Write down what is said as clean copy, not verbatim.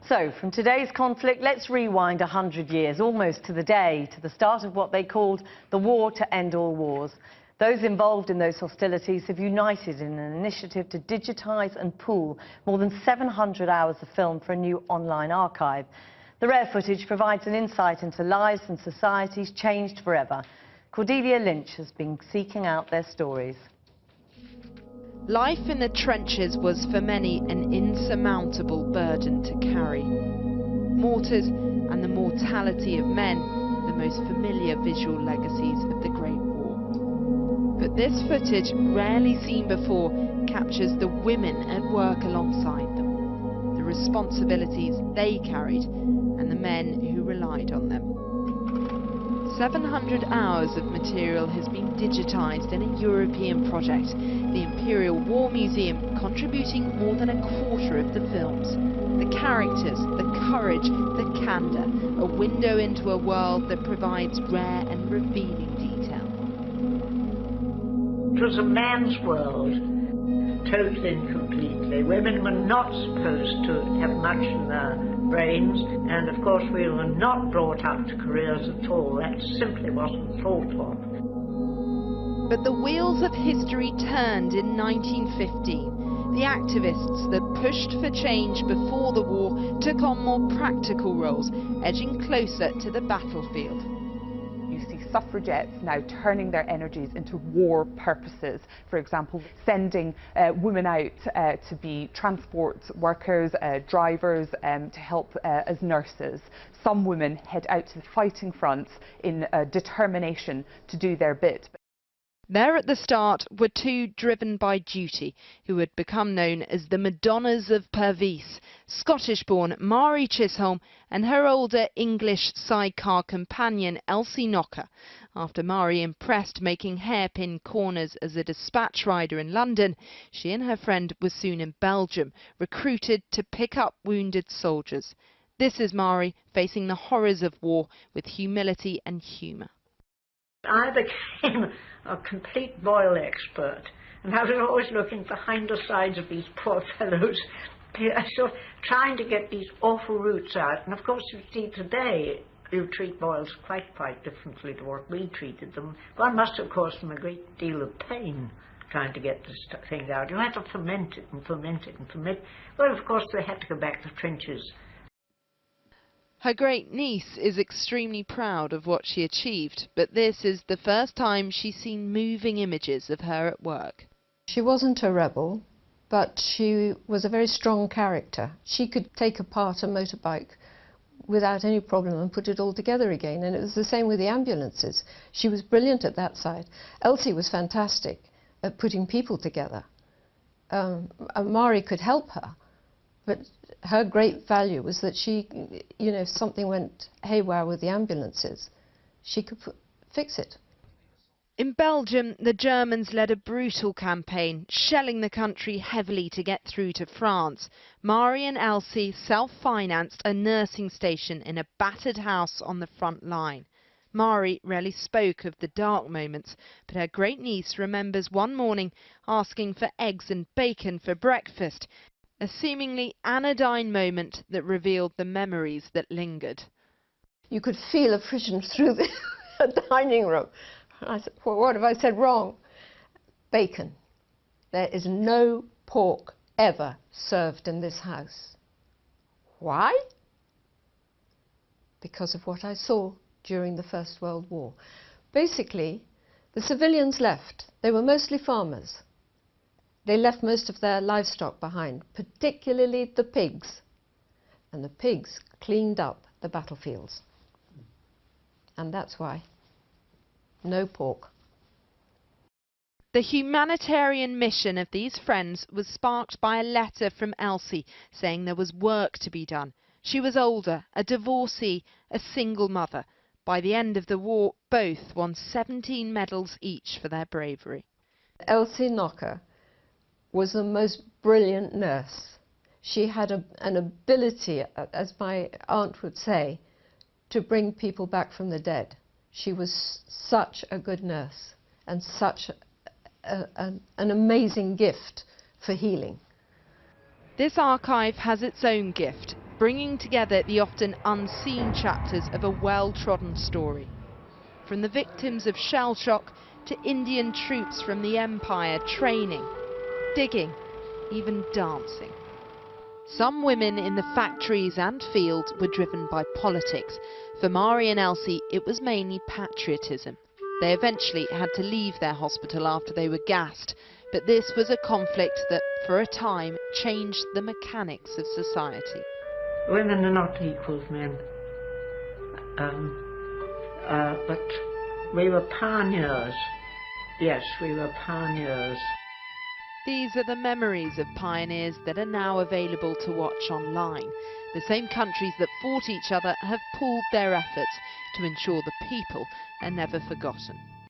So, from today's conflict, let's rewind 100 years, almost to the day, to the start of what they called the War to End All Wars. Those involved in those hostilities have united in an initiative to digitise and pool more than 700 hours of film for a new online archive. The rare footage provides an insight into lives and societies changed forever. Cordelia Lynch has been seeking out their stories. Life in the trenches was for many an insurmountable burden to carry. Mortars and the mortality of men, the most familiar visual legacies of the Great War. But this footage, rarely seen before, captures the women at work alongside them, the responsibilities they carried, and the men who relied on them. 700 hours of material has been digitised in a European project, the Imperial War Museum contributing more than a quarter of the films. The characters, the courage, the candour, a window into a world that provides rare and revealing detail. It was a man's world, totally and completely. Women were not supposed to have much in their brains, and of course we were not brought up to careers at all. That simply wasn't thought of. But the wheels of history turned in 1915. The activists that pushed for change before the war took on more practical roles, edging closer to the battlefield. You see suffragettes now turning their energies into war purposes. For example, sending women out to be transport workers, drivers, to help as nurses. Some women head out to the fighting fronts in determination to do their bit. There at the start were two driven by duty, who had become known as the Madonnas of Pervyse, Scottish-born Mari Chisholm and her older English sidecar companion Elsie Knocker. After Mari impressed making hairpin corners as a dispatch rider in London, she and her friend were soon in Belgium, recruited to pick up wounded soldiers. This is Mari facing the horrors of war with humility and humour. I became a complete boil expert, and I was always looking behind the sides of these poor fellows, sort of trying to get these awful roots out. And of course, you see, today you treat boils quite differently to what we treated them. One must have caused them a great deal of pain trying to get this thing out. You had to ferment it and ferment it and ferment. Well, of course, they had to go back to the trenches. Her great-niece is extremely proud of what she achieved, but this is the first time she's seen moving images of her at work. She wasn't a rebel, but she was a very strong character. She could take apart a motorbike without any problem and put it all together again, and it was the same with the ambulances. She was brilliant at that side. Elsie was fantastic at putting people together. Mari could help her, but her great value was that she, you know, if something went haywire with the ambulances, she could fix it. In Belgium, the Germans led a brutal campaign, shelling the country heavily to get through to France. Mari and Elsie self-financed a nursing station in a battered house on the front line. Mari rarely spoke of the dark moments, but her great-niece remembers one morning asking for eggs and bacon for breakfast, a seemingly anodyne moment that revealed the memories that lingered. You could feel a frisson through the dining room. I said, well, what have I said wrong? Bacon. There is no pork ever served in this house. Why? Because of what I saw during the First World War. Basically, the civilians left. They were mostly farmers. They left most of their livestock behind, particularly the pigs. And the pigs cleaned up the battlefields. And that's why. No pork. The humanitarian mission of these friends was sparked by a letter from Elsie saying there was work to be done. She was older, a divorcee, a single mother. By the end of the war, both won 17 medals each for their bravery. Elsie Knocker was the most brilliant nurse. She had an ability, as my aunt would say, to bring people back from the dead. She was such a good nurse and such an amazing gift for healing. This archive has its own gift, bringing together the often unseen chapters of a well-trodden story. From the victims of shell shock to Indian troops from the Empire training, digging, even dancing. Some women in the factories and fields were driven by politics. For Mari and Elsie, it was mainly patriotism. They eventually had to leave their hospital after they were gassed, but this was a conflict that, for a time, changed the mechanics of society. Women are not equal to men, but we were pioneers. Yes, we were pioneers. These are the memories of pioneers that are now available to watch online. The same countries that fought each other have pooled their efforts to ensure the people are never forgotten.